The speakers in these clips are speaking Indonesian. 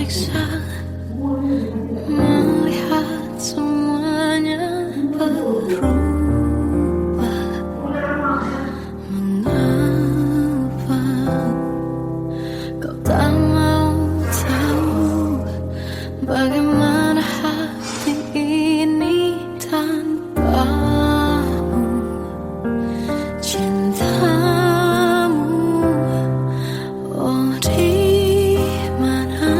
tersiksa melihat semuanya berubah. Mengapa kau tak mau tahu bagaimana hati ini tanpamu? Cintamu, oh di mana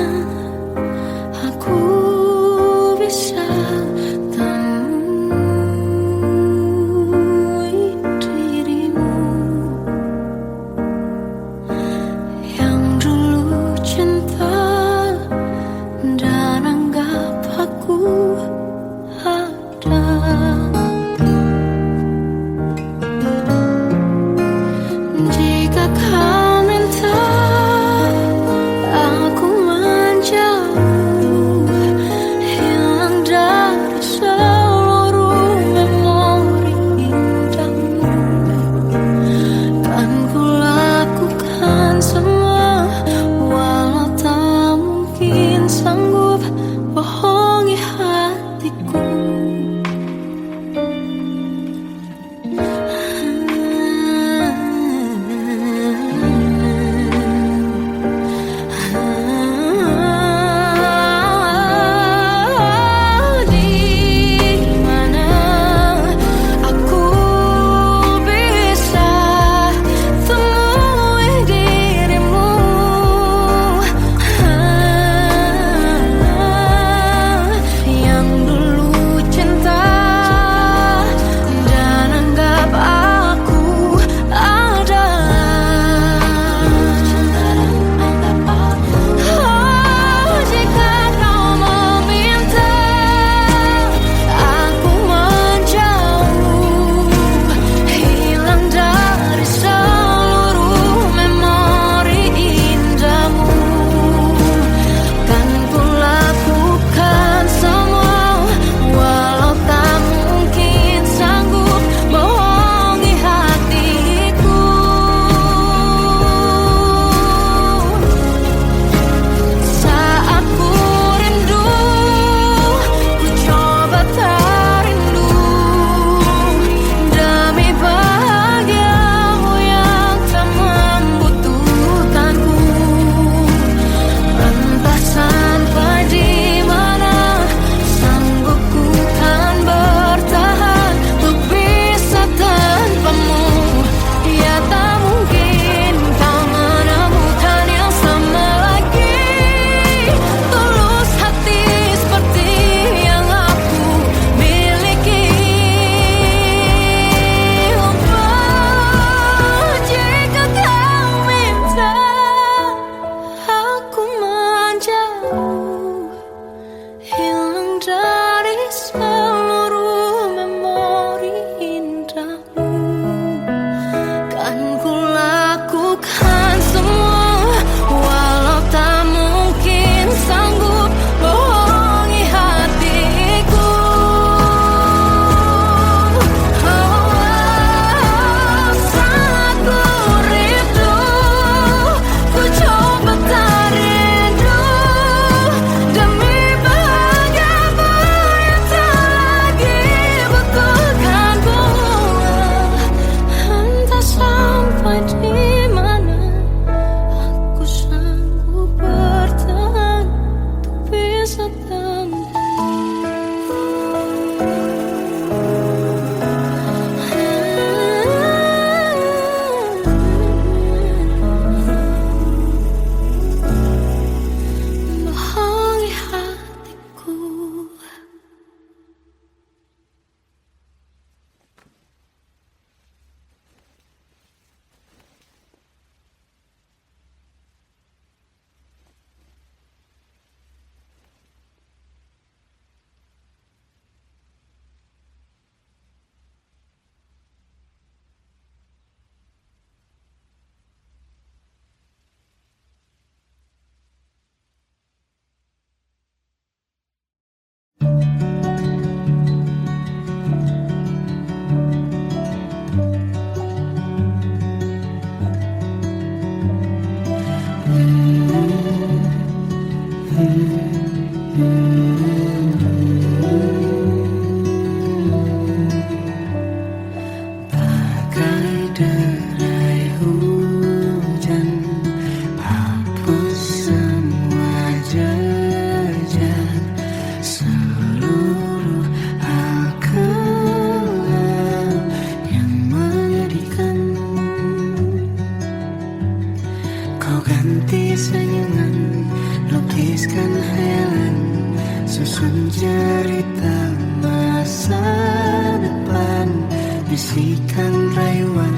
bisikan rayuan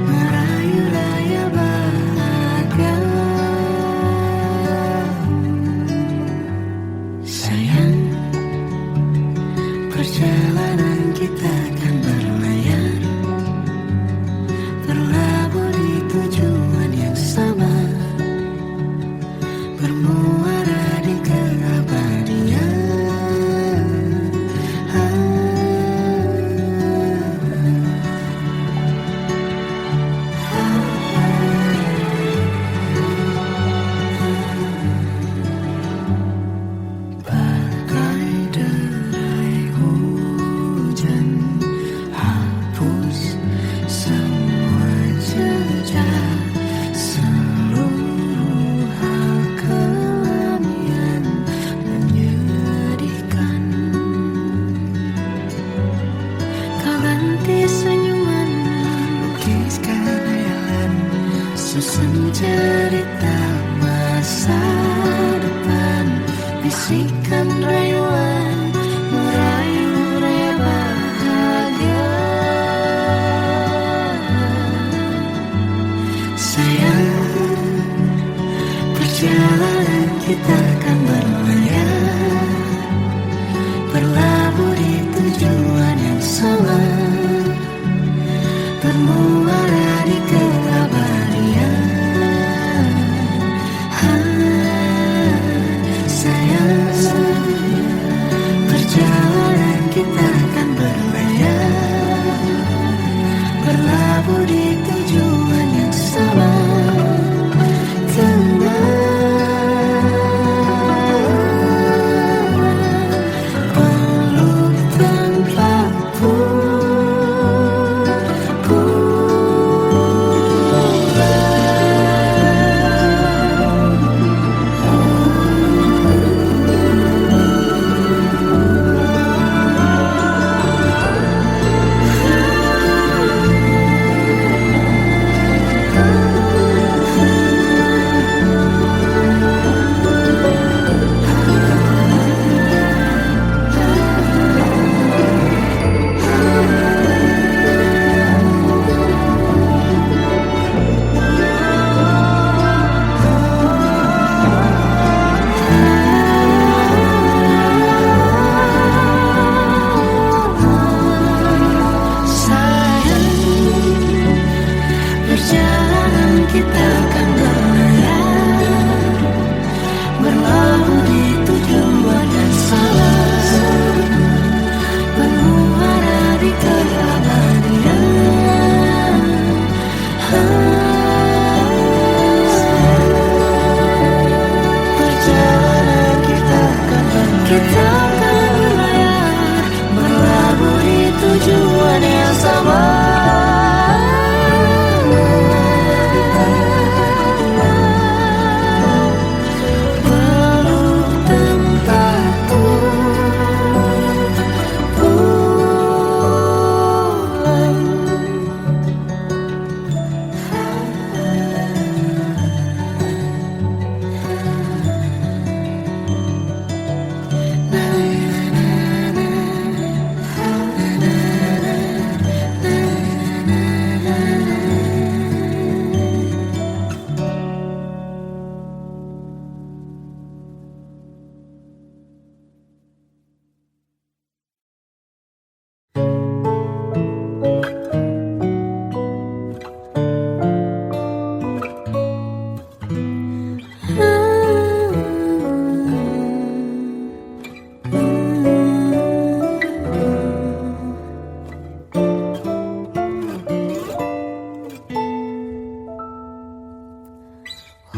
merayu raya bahagia. Sayang, perjalanan kita akan berlayar, berlabuh di tujuan yang sama, bermuara di keabadian. Bagai derai hujan, hapus semua jejak, seluruh hal kelam yang menyedihkan. Kau ganti senyuman, lukiskan hayalan, susun cerita masa depan, bisikan rayuan merayu raya bahagia. Sayang, perjalanan kita akan berlayar, berlabuh di tujuan yang sama, bermuara di keabadian. Sayang, perjalanan kita akan berlayar, berlabuh di tujuan yang sama. Peluk tanpaku kita akan berlayar, berlabuh di tujuan yang sama, bermuara di keabadian. Perjalanan kita akan berlayar, berlabuh di tujuan yang sama.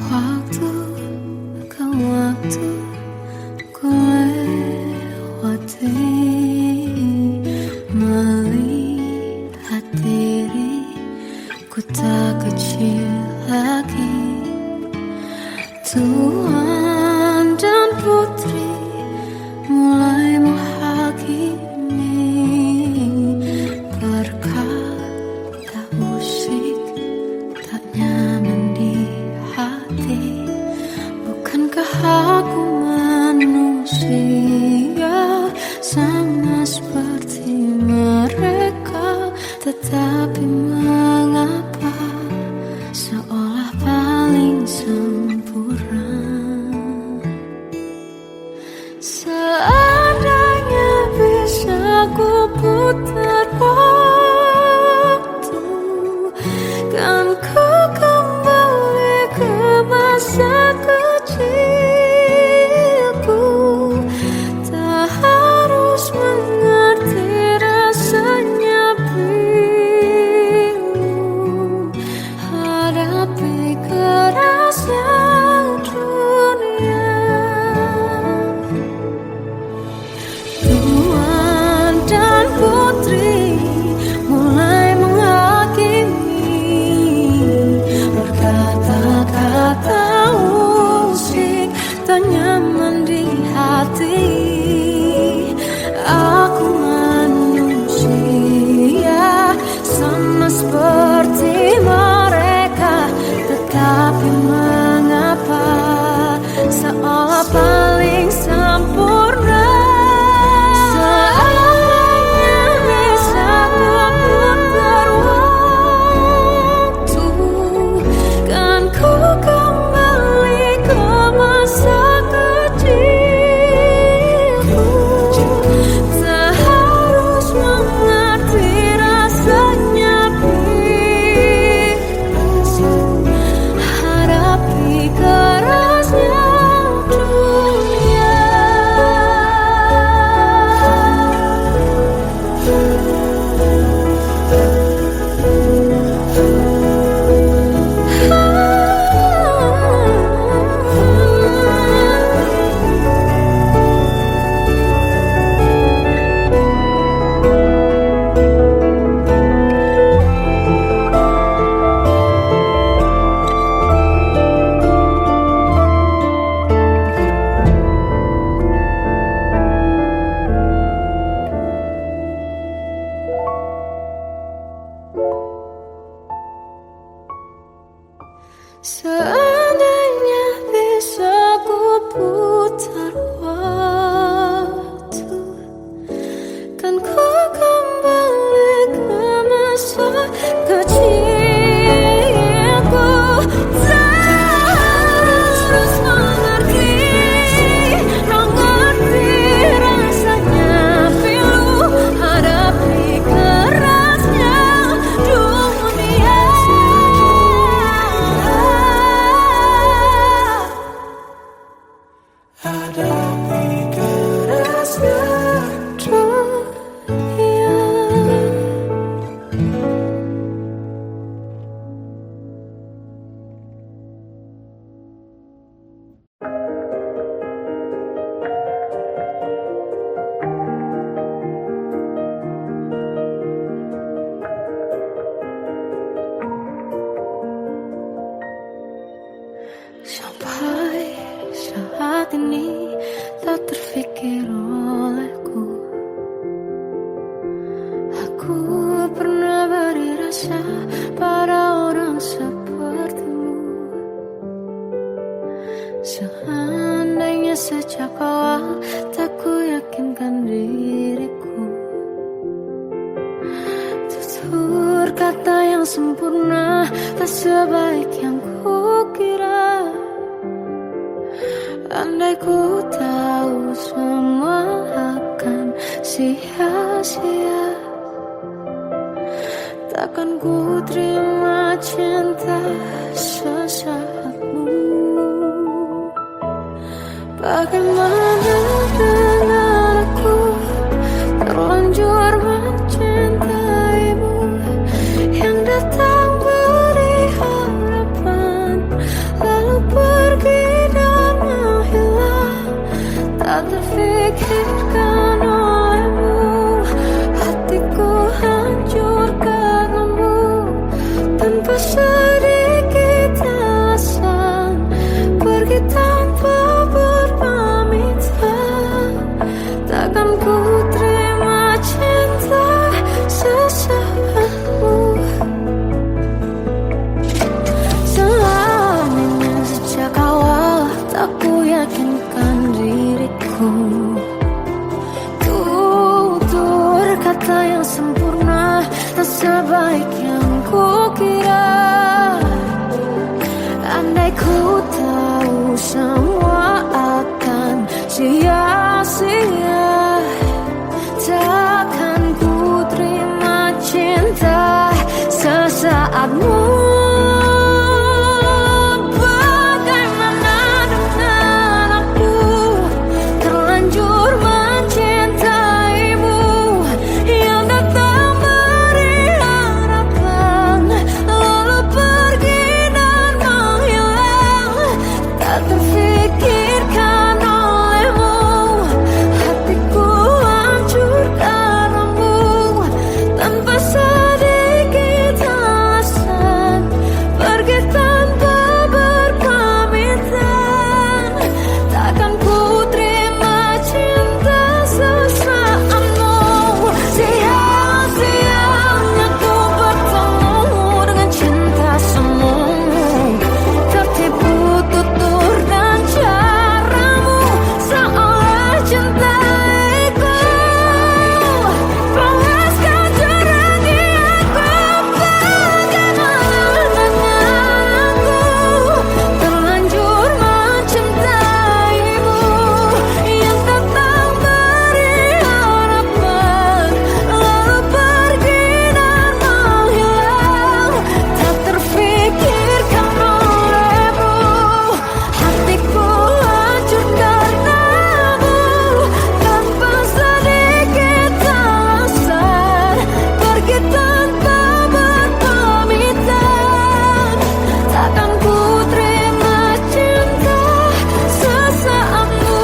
Waktu ke waktu ku lewati, melihat diri ku tak kecil lagi. Tuan dan putri mulai menghakimi, berkata musik tak nyaman di hati. Bukankah aku manusia sama seperti mereka? sempurna, tak sebaik yang kukira. Andai ku tahu semua akan sia-sia, takkan ku terima cinta sesaatmu. Bagaimana dengan aku terlanjur mencintaimu, yang datang beri harapan lalu pergi dan menghilang. Tak terfikirkan olehmu, hatiku hancur karenamu. Tanpa sedikit alasan, pergi tanpa berpamitan. Takkan ku terima cinta sesaatmu. Selamanya sejak awal tak ku yakinkan diriku. Tutur kata yang sempurna, tak sebaik yang kukira. Andai ku tahu semua akan sia-sia, takkan ku terima cinta sesaatmu. Bagaimana dengan aku terlanjur mencintaimu, yang datang beri harapan lalu pergi dan menghilang. Tak terfikirkan olehmu, hatiku hancur karenamu. Tanpa sedikit alasan, pergi tanpa berpamitan. Takkan ku terima cinta sesaatmu. Sia-sianya ku bertemu dengan cinta semu, tertipu tutur dan caramu, seolah cintaiku panaskan jerangi aku. Bagaimana dengan aku terlanjur mencintaimu, yang datang beri harapan lalu pergi dan menghilang. Tak terfikirkan olehmu, hatiku hancur karenamu. Tanpa sedikit alasan, pergi tanpa berpamitan. Takkan ku terima cinta sesaatmu.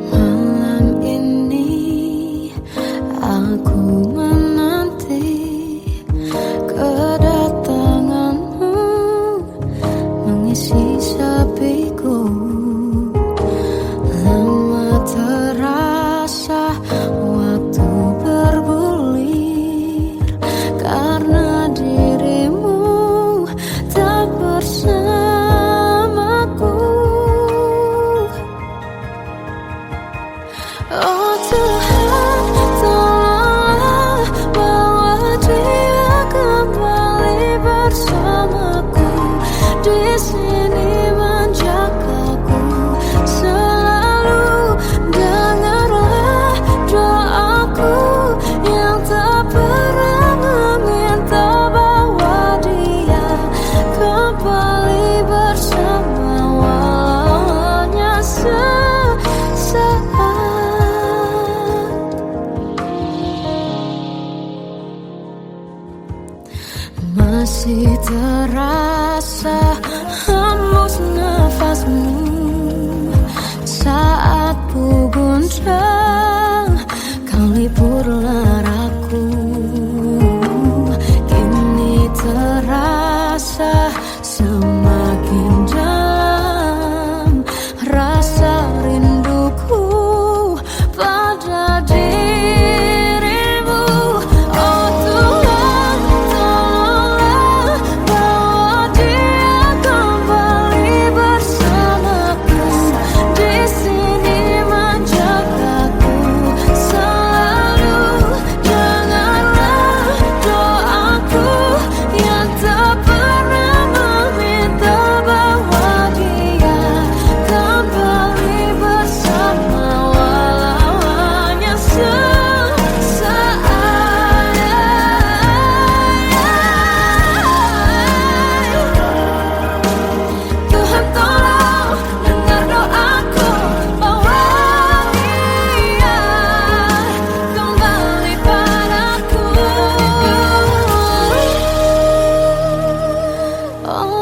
Malam ini aku menanti kedatanganmu, mengisi sepiku. Lama terasa waktu bergulir, karena dirimu tak bersamaku. Oh Tuhan, tolonglah bawa dia kembali bersamaku. Di sini menjagaku selalu. Dengarlah doaku yang tak pernah meminta, bawa dia kembali bersama, walau hanya sesaat. Masih terasa hembus nafasmu saat ku guncang, kau liburlah aku. Kini terasa semakin dalam rasa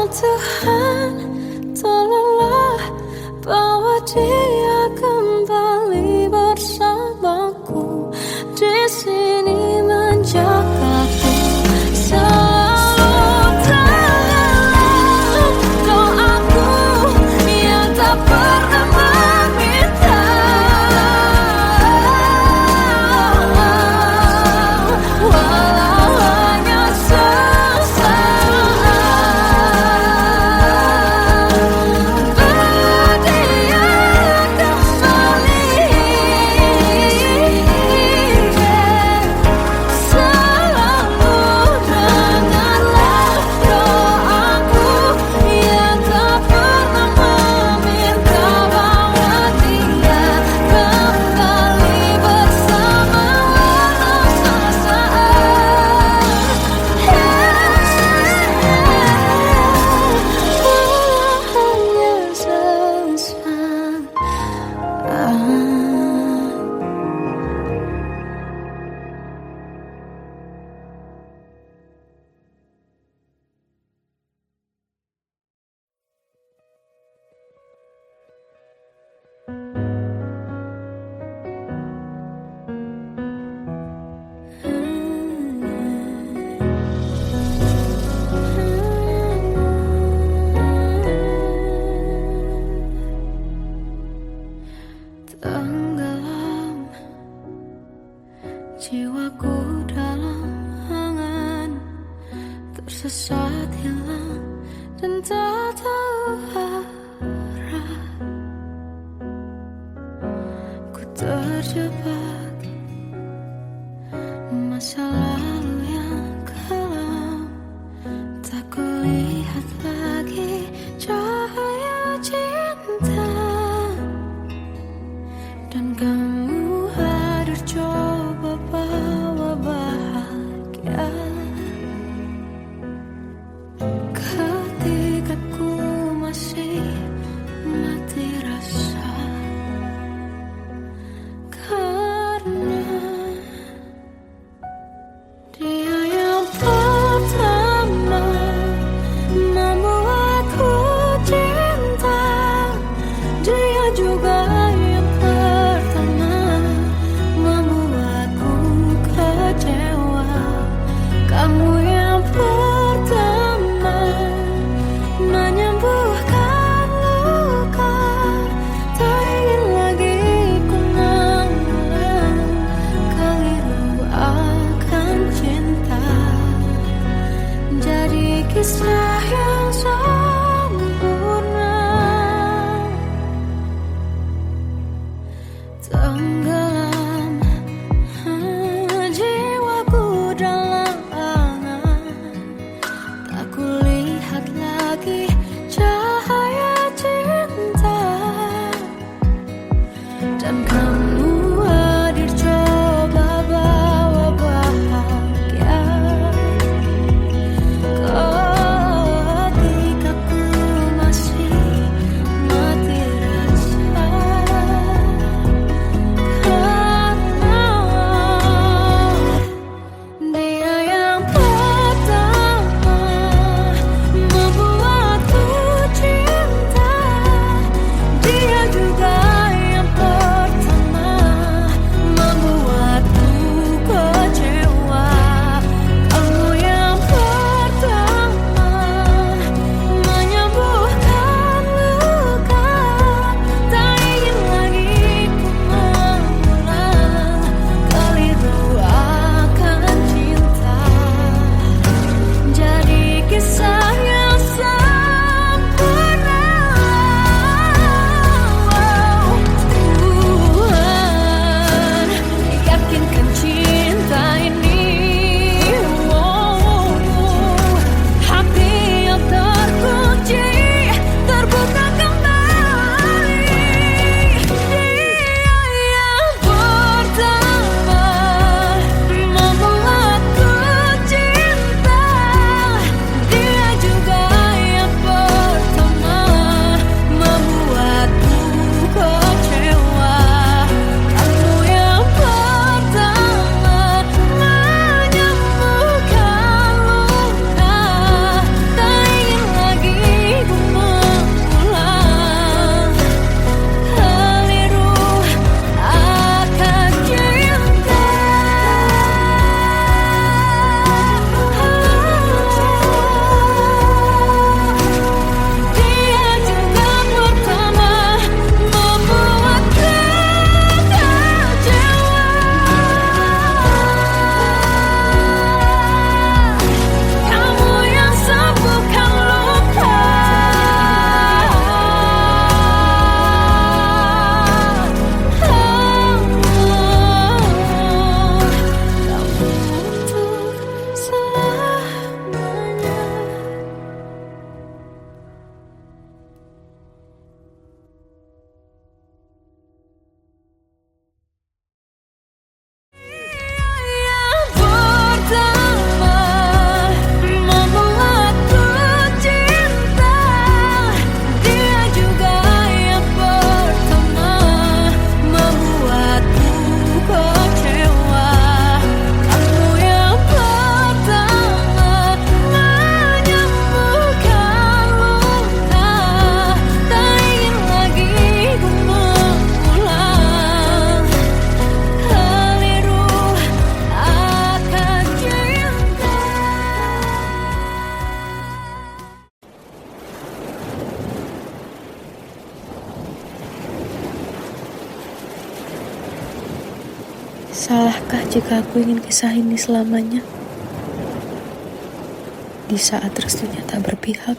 Tuhan, tolonglah bawa dia kembali bersamaku di sini menjagaku. Selalu dalam doaku yang tak pernah meminta, walau hanya sesaat. Tenggelam jiwaku dalam angan, tersesat hilang dan tak tahu arah. Ku terjebak masa lalu yang kelam, tak kulihat lagi cahaya cinta. Dan kamu hadir coba bawa bahagia ketika ku masih mati rasa, karena dia yang pertama membuat Salahkah jika aku ingin kisah ini selamanya? Di saat restunya tak berpihak,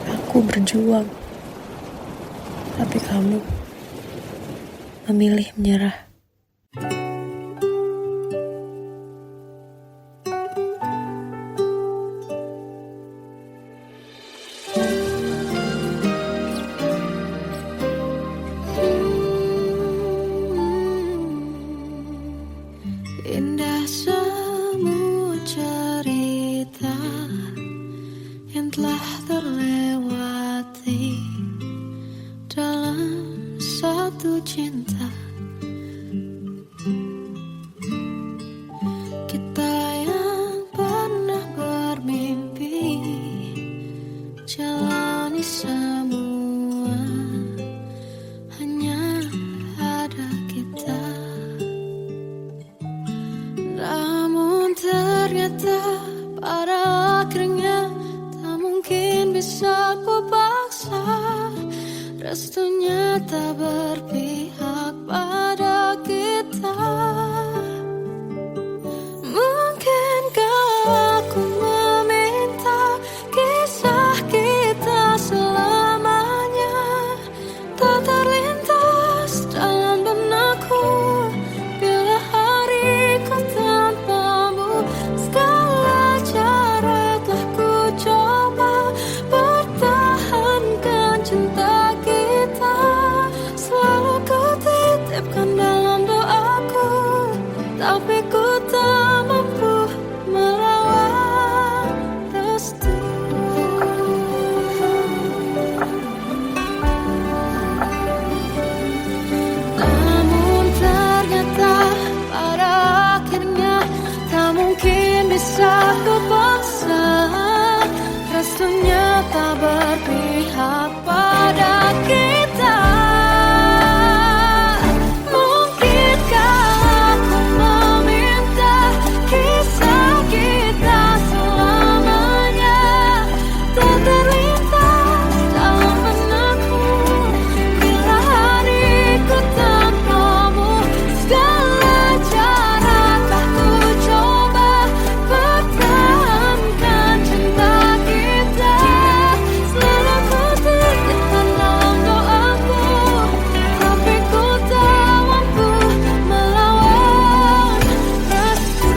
aku berjuang. Tapi kamu memilih menyerah. Indah semua cerita yang telah terlewati dalam satu cinta. Kita yang pernah bermimpi jalani semua, hanya ada kita. Namun ternyata pada akhirnya tak mungkin bisa ku paksa. Restunya tak berpihak pada kita. Mungkinkah aku meminta kisah kita selamanya tak terlintas dalam benakku bila hariku tanpamu. Segala cara telah ku coba pertahankan cinta kita. Selalu ku titipkan dalam doaku, tapi ku tak mampu merawat restu. Namun ternyata pada akhirnya tak mungkin bisa ku paksa. Restunya tak berpihak pada kita. Mungkinkah aku meminta kisah kita selamanya tak terlintas dalam benakku bila hariku tanpamu. Segala cara telah ku coba pertahankan cinta kita. Selalu ku titipkan dalam doaku, tapi ku tak mampu melawan restu.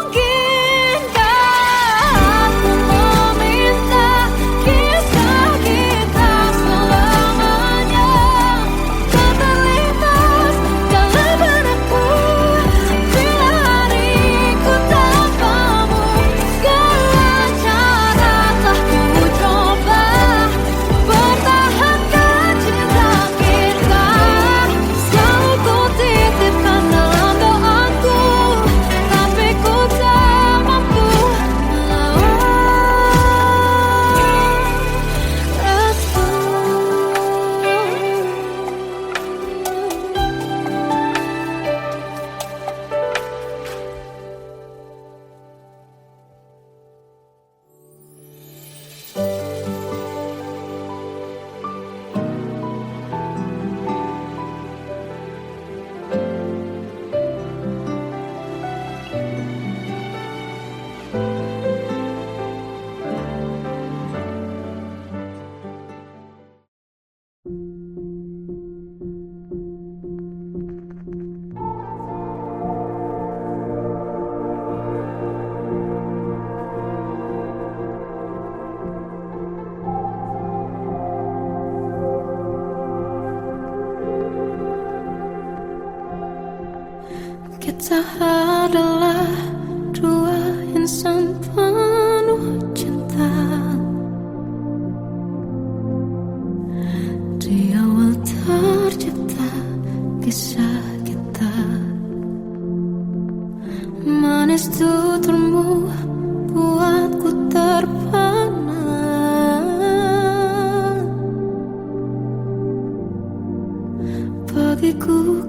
Mungkinkah aku meminta kisah kita selamanya tak terlintas dalam benakku bila hariku tanpamu. Segala cara telah ku coba pertahankan cinta kita. Selalu ku titipkan dalam doaku, tapi ku tak mampu melawan restu. Kita adalah dua insan penuh cinta. Di awal tercipta kisah kita. Manis tuturmu buatku terpana. Bagiku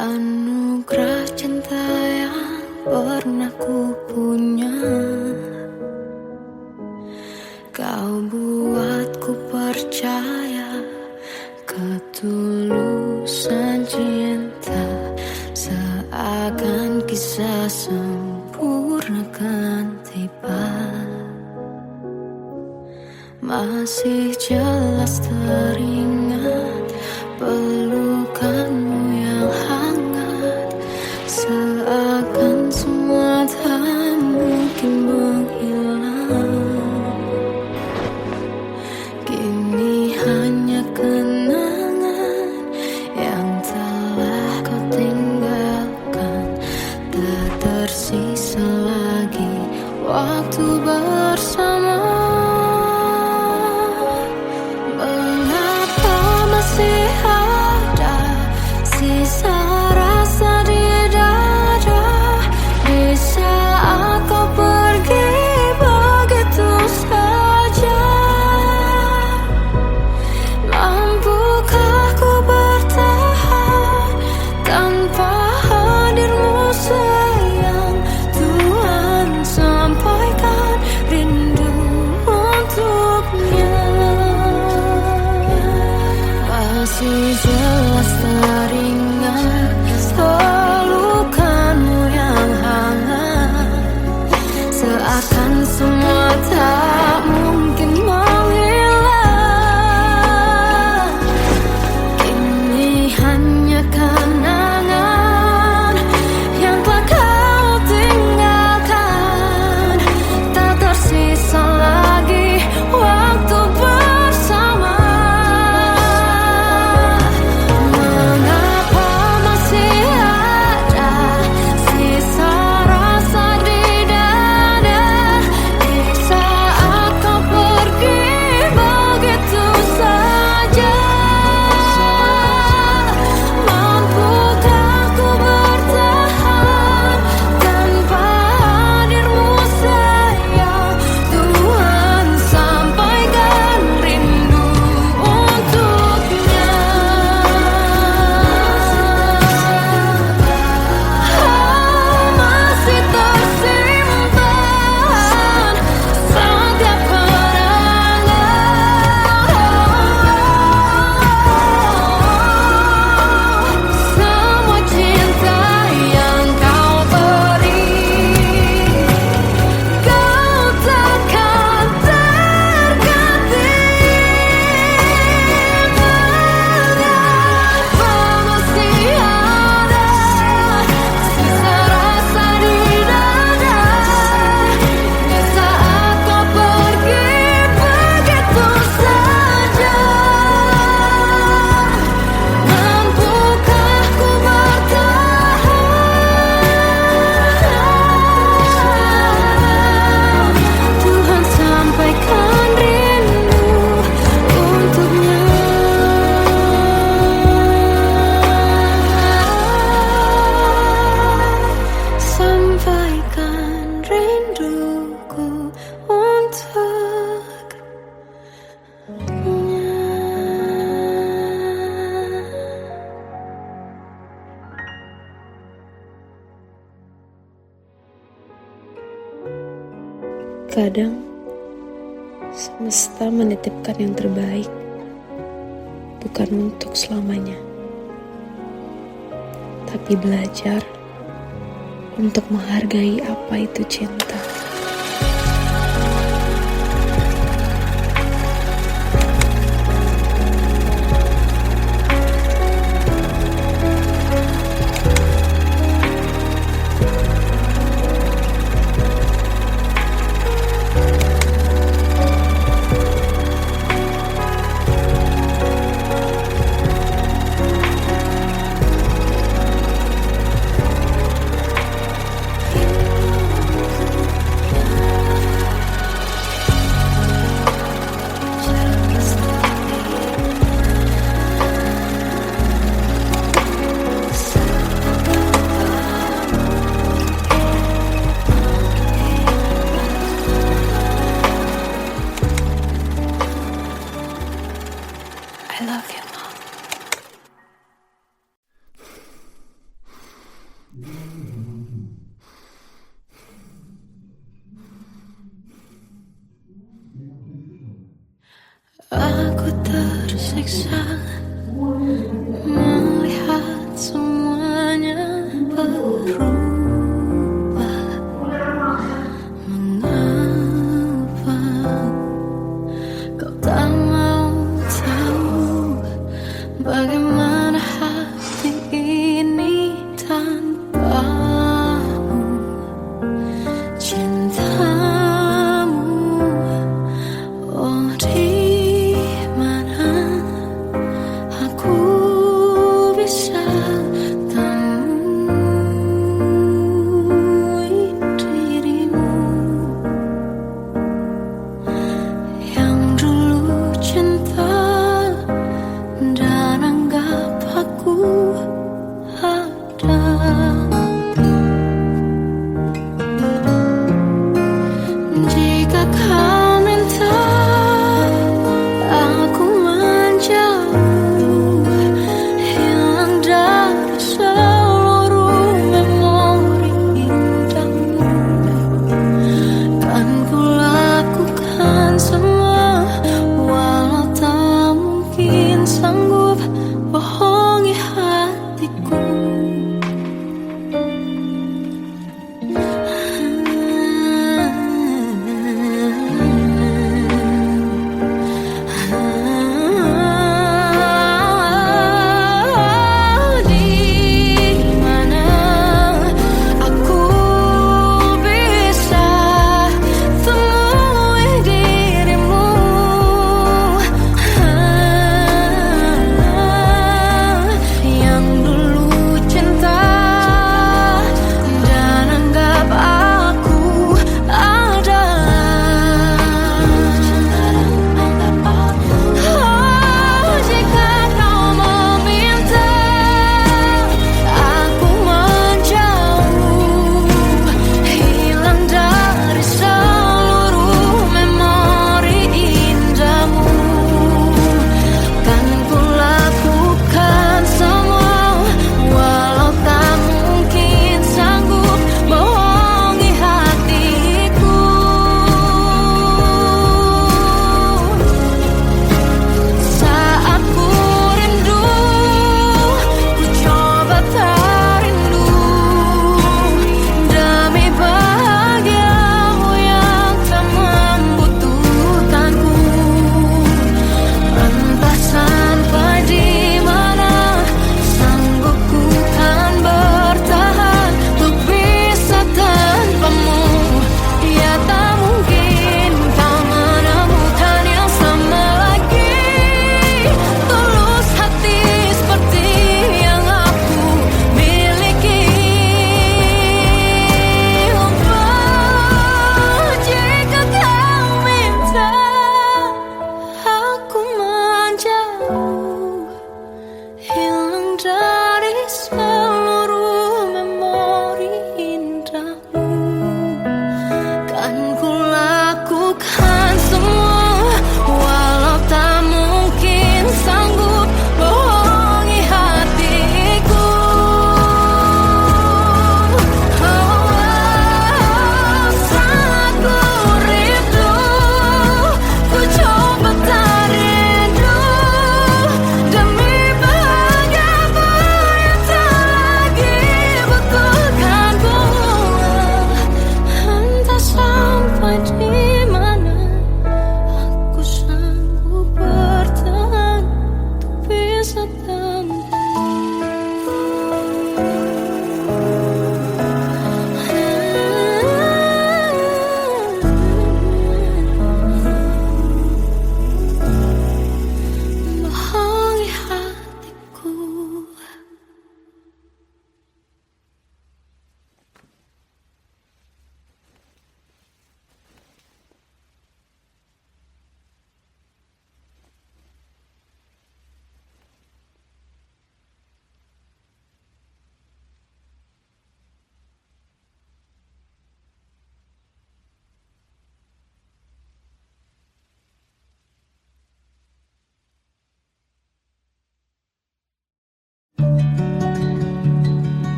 anugerah cinta yang pernah ku punya. Kau buatku percaya ketulusan cinta, seakan kisah sempurna kan tiba. Masih jelas teringat pelukanmu yang hangat, seakan semua tak mungkin menghilang. Kini hanya kenangan yang telah kau tinggalkan, tak tersisa lagi waktu bersama. Mengapa masih ada sisa rasa di dada, di saat kau pergi begitu saja? Mampukah ku bertahan tanpa hadirmu sayang? Tuhan, sampaikan rindu untuknya. Masih jelas teringat pelukanmu yang hangat, seakan semua tak mungkin menghilang. Kini hanya kenangan yang telah kau tinggalkan, tak tersisa lagi waktu bersama. Mengapa masih ada sisa rasa di dada, di saat kau pergi begitu saja? Mampukah ku bertahan tanpa hadirmu sayang? Tuhan, sampaikan rindu untuknya. Masih tersimpan setiap kenangan, semua cinta yang kau beri. Kau takkan terganti. Mengapa masih ada sisa rasa di dada, di saat kau pergi begitu saja? Mampukah ku bertahan? Tuhan, sampaikan rindu untuknya. Sampaikan rinduku untuknya. Kadang semesta menitipkan yang terbaik, bukan untuk selamanya, tapi belajar untuk menghargai apa itu cinta. Aku tersiksa melihat semuanya berubah. Mengapa kau tak mau tahu bagaimana hati ini tanpamu? Cintamu, oh di mana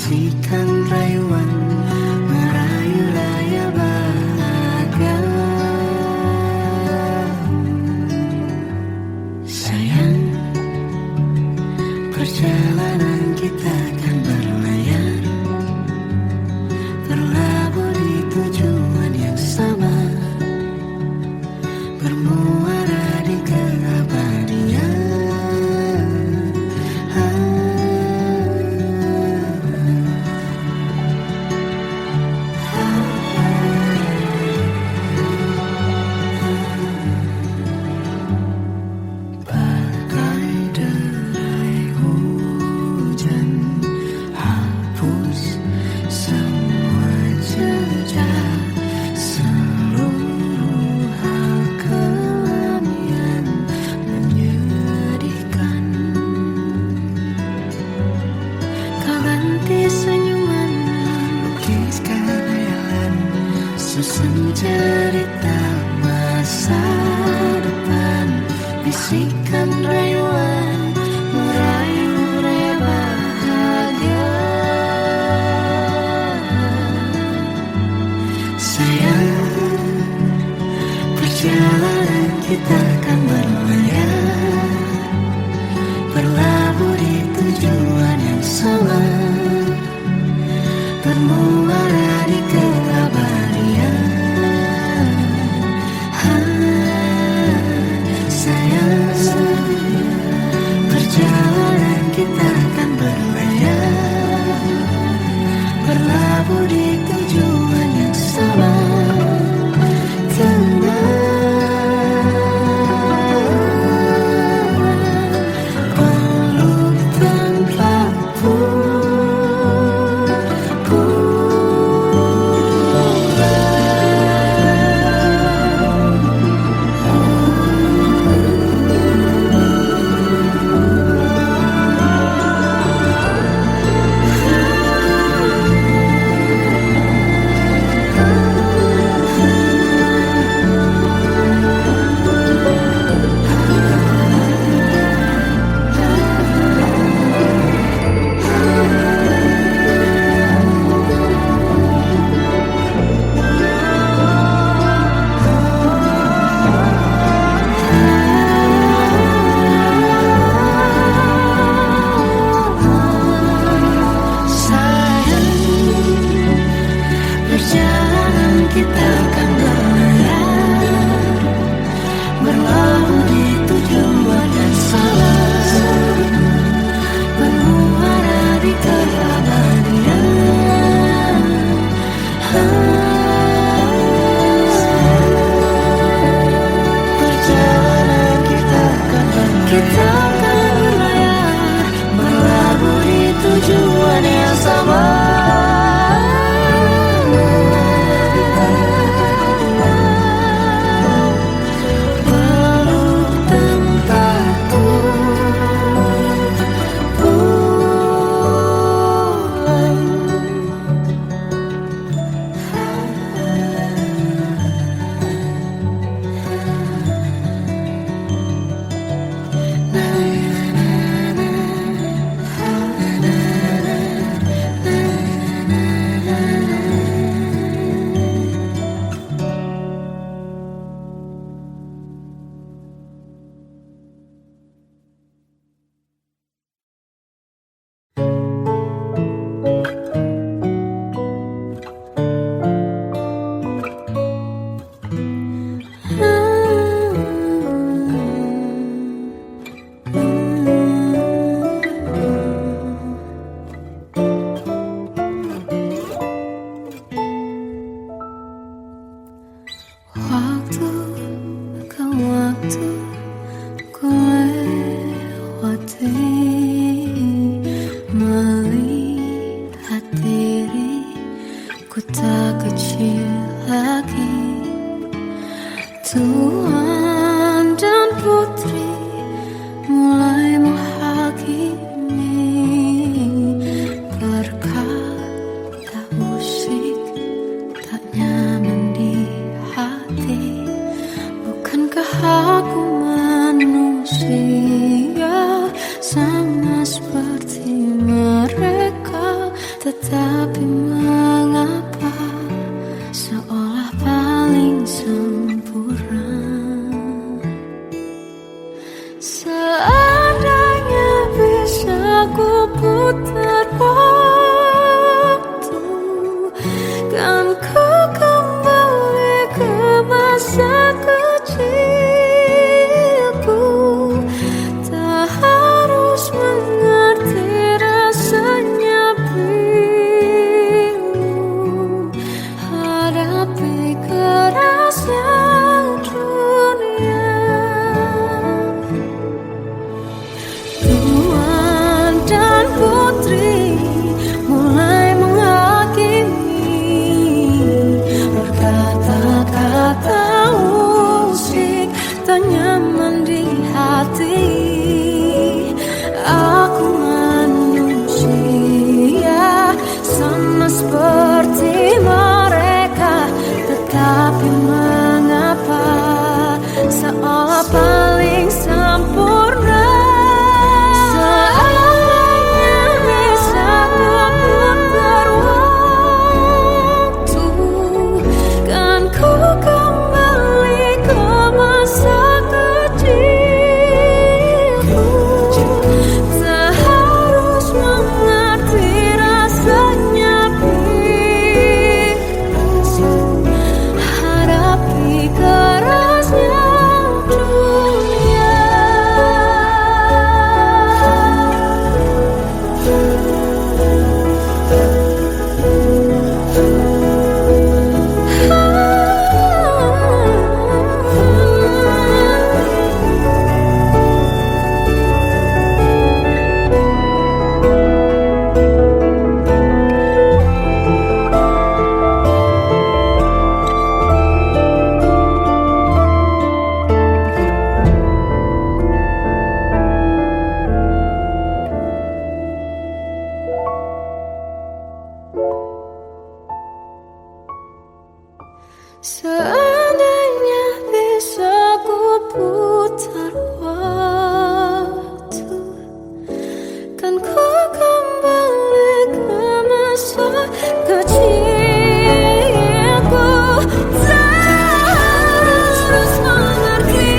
bisikan rayuan merayu raya bahagia. Sayang, perjalanan kita akan berlayar, berlabuh di tujuan yang sama, bermuara di keabadian. Bagai derai hujan, hapus semua jejak, seluruh hal kelam yang menyedihkan. Kau ganti senyuman, lukiskan hayalan, susun cerita masa depan, bisikan rayuan merayu raya bahagia. Sayang, perjalanan kita akan berlayar, berlabuh di tujuan yang sama, bermuara di keabadian. Sayang, perjalanan kita akan berlayar, berlabuh di tujuan yang sama. Peluk tempatku, perjalanan kita akan berlayar, berlabuh di tujuan yang sama, bermuara di keabadian. Perjalanan kita akan berlayar, berlabuh di tujuan yang sama. Waktu ke waktu ku lewati, melihat diri ku tak kecil lagi. Tuan dan putri mulai menghakimi, berkata musik tak nyaman di hati. Bukankah aku manusia sama seperti mereka? Tetapi mengapa seolah paling sempurna? Seandainya bisa ku putar waktu, kan ku kembali ke masa kecilku. Tak harus mengerti rasanya bingung hadapi kerasnya dunia. Tuan dan putri mulai menghakimi, berkata-kata usik tak nyaman di hati. Aku manusia sama seperti mereka, tetapi mengapa seolah paling sempurna? Seandainya bisa ku putar waktu, kan ku kembali ke masa kecilku. Tak harus mengerti rasanya bingung hadapi kerasnya dunia. Seandainya bisa ku putar waktu, kan ku kembali ke masa kecilku. Tak harus mengerti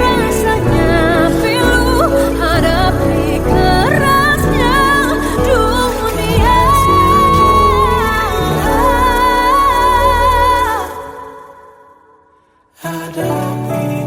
rasanya pilu hadapi kerasnya dunia. Hadapi